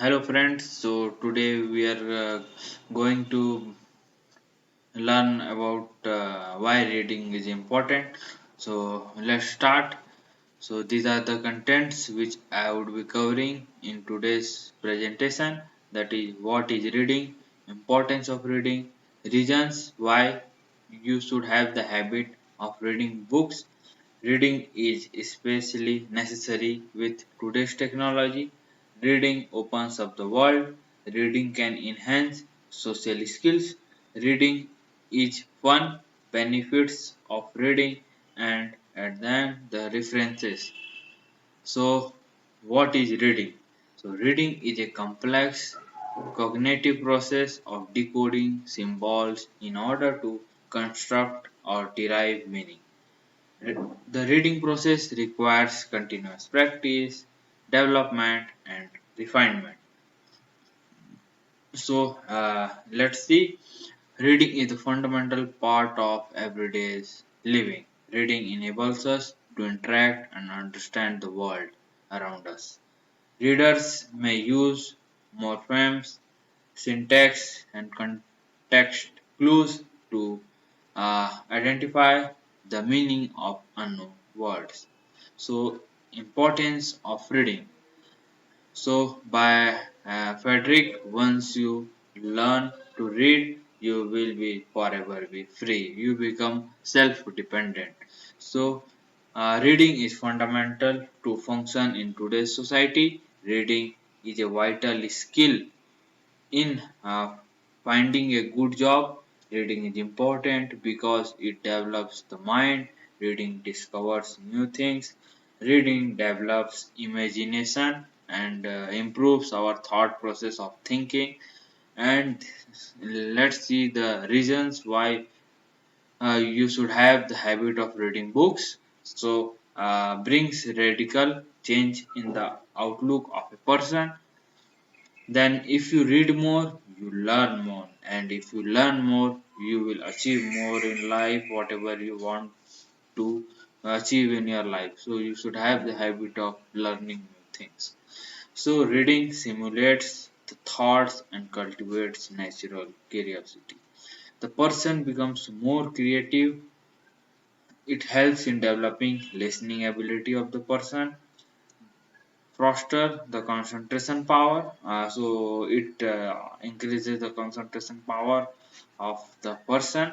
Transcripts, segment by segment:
Hello friends, so today we are going to learn about why reading is important. So let's start. So these are the contents which I would be covering in today's presentation. That is what is reading, importance of reading, reasons why you should have the habit of reading books. Reading is especially necessary with today's technology. Reading opens up the world. Reading can enhance social skills. Reading is fun. Benefits of reading and then the references. So, what is reading? So, reading is a complex cognitive process of decoding symbols in order to construct or derive meaning. The reading process requires continuous practice, development, and refinement. So, let's see. Reading is a fundamental part of everyday living. Reading enables us to interact and understand the world around us. Readers may use morphemes, syntax, and context clues to identify the meaning of unknown words. So, importance of reading. So, by Frederick, once you learn to read, you will be forever be free. You become self-dependent. So, reading is fundamental to function in today's society. Reading is a vital skill in finding a good job. Reading is important because it develops the mind. Reading discovers new things. Reading develops imagination and improves our thought process of thinking. And let's see the reasons why you should have the habit of reading books. So, brings radical change in the outlook of a person. Then, if you read more, you learn more, and if you learn more, you will achieve more in life, whatever you want to achieve in your life. So, you should have the habit of learning new things. So, reading simulates the thoughts and cultivates natural curiosity. The person becomes more creative. It helps in developing listening ability of the person, foster the concentration power. So it increases the concentration power of the person.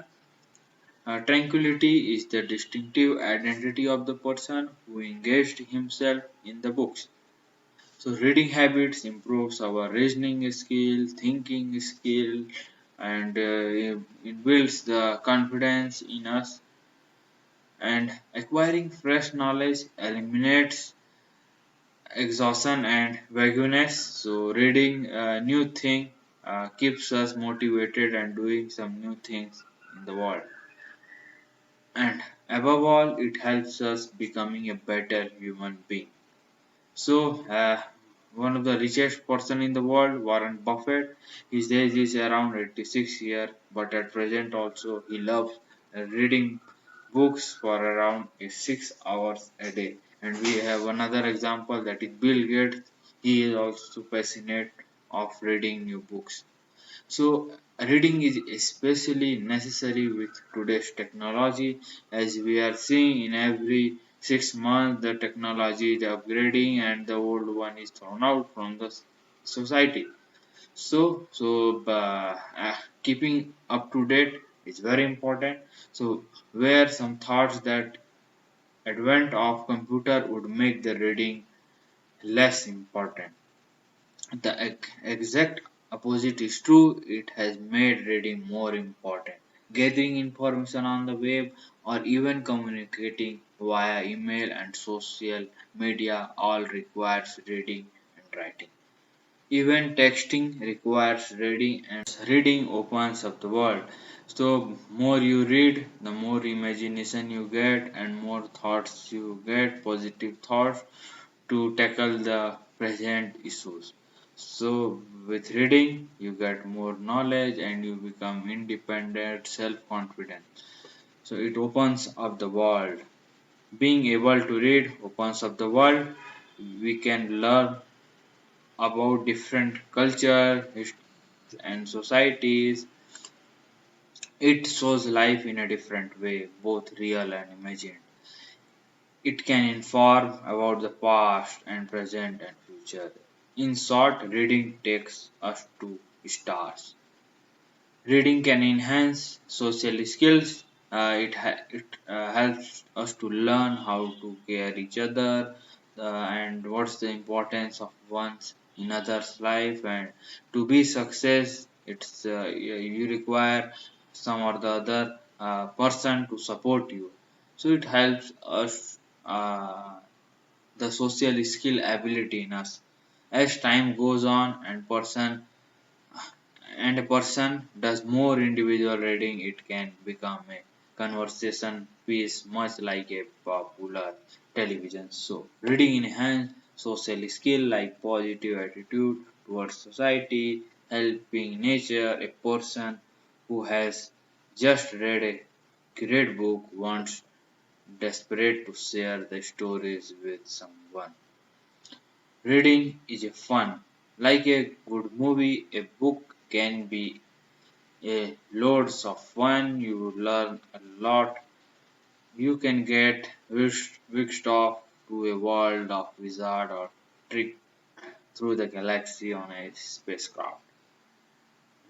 Tranquility is the distinctive identity of the person who engaged himself in the books. So reading habits improves our reasoning skill, thinking skill, and it builds the confidence in us. And acquiring fresh knowledge eliminates exhaustion and vagueness. So reading a new thing keeps us motivated and doing some new things in the world. And above all, it helps us becoming a better human being. So one of the richest person in the world, Warren Buffett, his age is around 86 years, but at present also he loves reading books for around 6 hours a day. And we have another example, that is Bill Gates. He is also passionate of reading new books. So reading is especially necessary with today's technology, as we are seeing in every 6 months the technology is upgrading and the old one is thrown out from the society. So keeping up to date is very important. So where some thoughts that advent of computer would make the reading less important. The exact opposite is true. It has made reading more important. Gathering information on the web or even communicating via email and social media all requires reading and writing. Even texting requires reading, and reading opens up the world. So more you read, the more imagination you get and more thoughts you get, positive thoughts to tackle the present issues. So, with reading, you get more knowledge and you become independent, self confident. So, it opens up the world. Being able to read opens up the world. We can learn about different culture and societies. It shows life in a different way, both real and imagined. It can inform about the past and present and future. In short, reading takes us to stars. Reading can enhance social skills. It helps us to learn how to care each other and what's the importance of one's in others' life, and to be success. You require some or the other person to support you. So it helps us the social skill ability in us. As time goes on and a person does more individual reading, it can become a conversation piece, much like a popular television show. Reading enhances social skill like positive attitude towards society, helping nature. A person who has just read a great book wants desperate to share the stories with someone. Reading is a fun. Like a good movie, a book can be a loads of fun. You learn a lot. You can get whisked off to a world of wizard or trick through the galaxy on a spacecraft.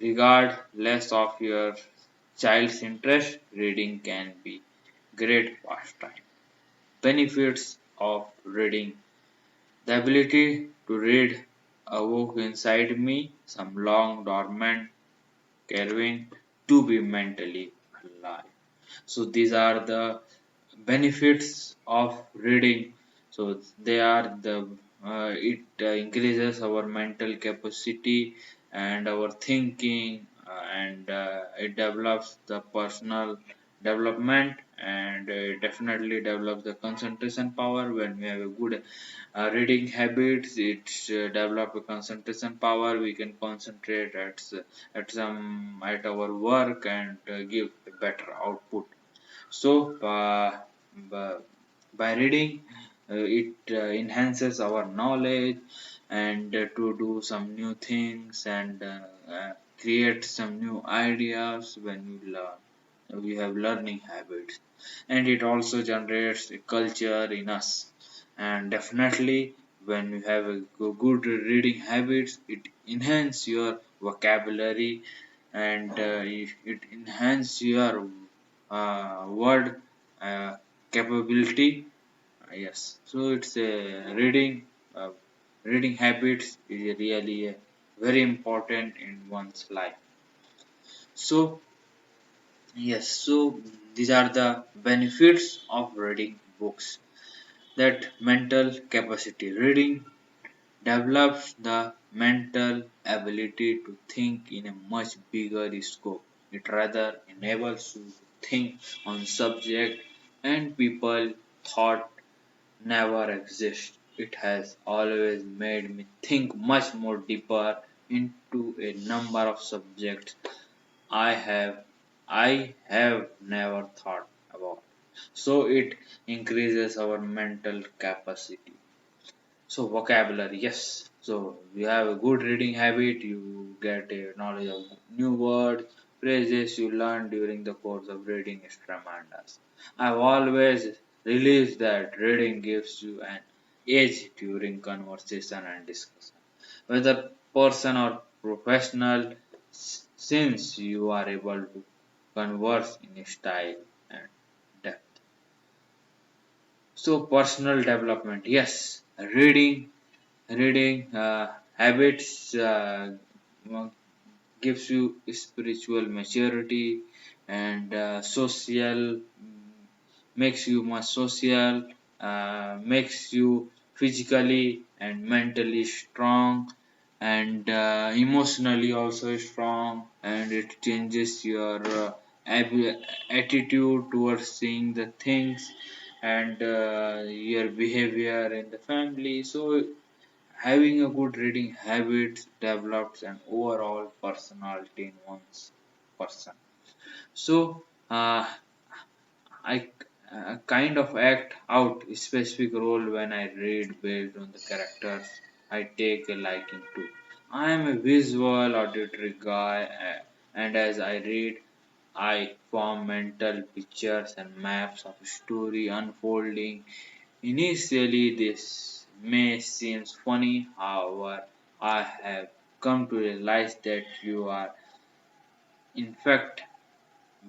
Regardless of your child's interest, reading can be great pastime. Benefits of reading: the ability to read awoke inside me some long dormant craving to be mentally alive. So these are the benefits of reading. So they are it increases our mental capacity and our thinking, and it develops the personal development, and definitely develops the concentration power. When we have a good reading habits, it develop a concentration power. We can concentrate at our work and give a better output. So, b- by reading, it enhances our knowledge, and to do some new things, and create some new ideas. When we learn, we have learning habits, and it also generates a culture in us. And definitely, when you have a good reading habits, it enhance your vocabulary, and it enhance your word capability. Yes, so it's a uh, reading habits is really very important in one's life. So yes, so these are the benefits of reading books. That mental capacity. Reading develops the mental ability to think in a much bigger scope. It rather enables you to think on subject and people thought never exist. It has always made me think much more deeper into a number of subjects I have I have never thought about. So it increases our mental capacity. So vocabulary, yes. So you have a good reading habit, you get a knowledge of new words, phrases you learn during the course of reading is tremendous. I've always realized that reading gives you an edge during conversation and discussion. Whether person or professional, since you are able to converse in a style and depth. So personal development, yes. Reading habits uh, gives you spiritual maturity, and makes you more social, makes you physically and mentally strong, and emotionally also strong, and it changes your attitude towards seeing the things, and your behavior in the family. So having a good reading habit develops an overall personality in one's person. So I kind of act out a specific role when I read based on the characters. I take a liking to. I am a visual auditory guy, and as I read, I form mental pictures and maps of a story unfolding. Initially, this may seem funny, however, I have come to realize that you are, in fact,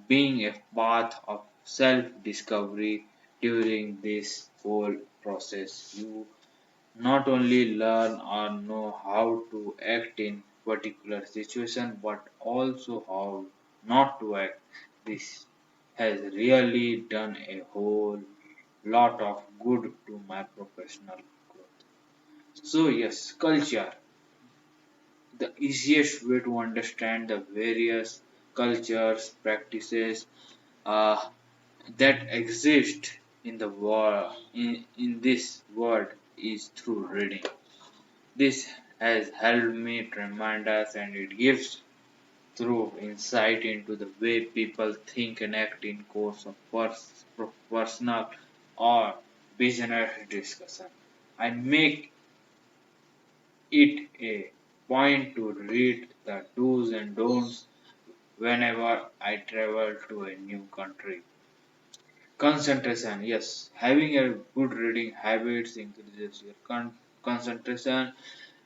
being a path of self discovery during this whole process. You not only learn or know how to act in particular situation but also how not to act. This has really done a whole lot of good to my professional growth. So yes, culture, the easiest way to understand the various cultures, practices uh, that exist in the world in this world is through reading. This has helped me tremendous and it gives through insight into the way people think and act in course of personal or business discussion. I make it a point to read the do's and don'ts whenever I travel to a new country. Concentration, yes, having a good reading habits increases your concentration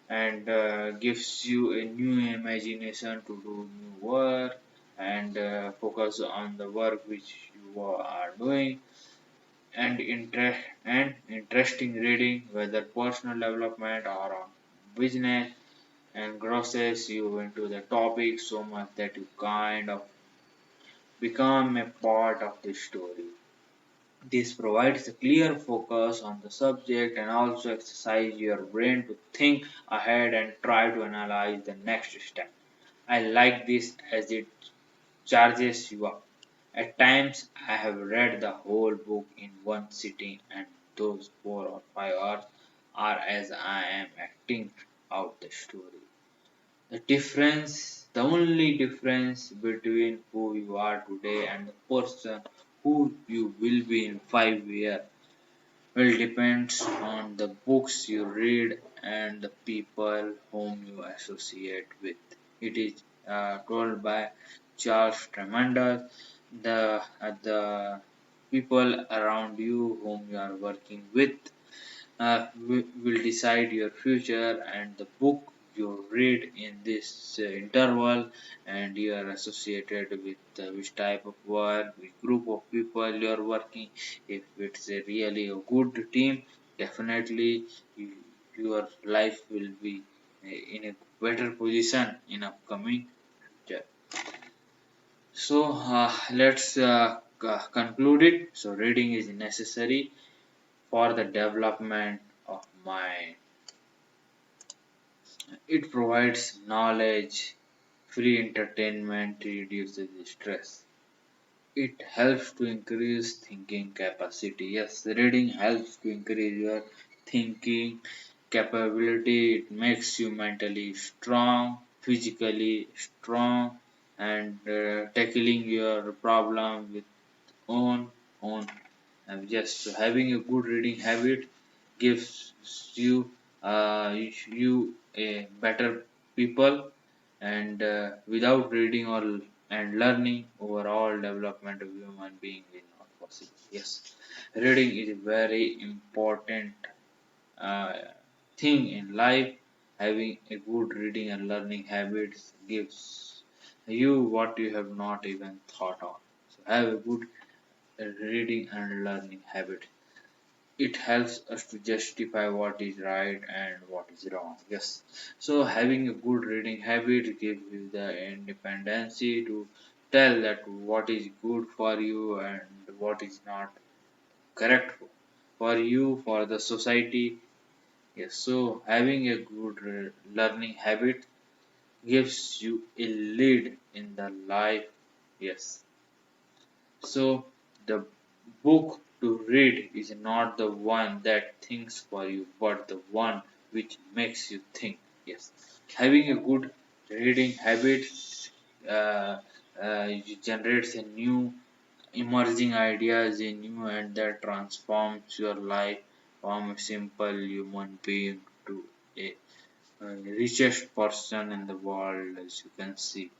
and gives you a new imagination to do new work and focus on the work which you are doing and interesting reading whether personal development or on business and grosses you into the topic so much that you kind of become a part of the story. This provides a clear focus on the subject and also exercise your brain to think ahead and try to analyze the next step. I like this as it charges you up. At times, I have read the whole book in one sitting, and those 4 or 5 hours are as I am acting out the story. The only difference between who you are today and the person who you will be in 5 years will depends on the books you read and the people whom you associate with. It is told by Charles Tremendous. The people around you whom you are working with will decide your future, and the book you read in this interval and you are associated with which type of work, which group of people you are working. If it's a really a good team, definitely you, your life will be in a better position in upcoming future. So let's conclude it. So reading is necessary for the development of mind. It provides knowledge, free entertainment, reduces stress. It helps to increase thinking capacity. Yes, reading helps to increase your thinking capability. It makes you mentally strong, physically strong, and tackling your problem with own. And just having a good reading habit gives you a better people and without reading or and learning overall development of human being is not possible. Yes, reading is a very important uh, thing in life. Having a good reading and learning habits gives you what you have not even thought of. So have a good reading and learning habit. It helps us to justify what is right and what is wrong. Yes. So having a good reading habit gives you the independency to tell that what is good for you and what is not correct for you, for the society. Yes. So having a good learning habit gives you a lead in the life. Yes. So the book to read is not the one that thinks for you, but the one which makes you think. Yes, having a good reading habit uh, generates a new emerging ideas in you, and that transforms your life from a simple human being to a richest person in the world, as you can see.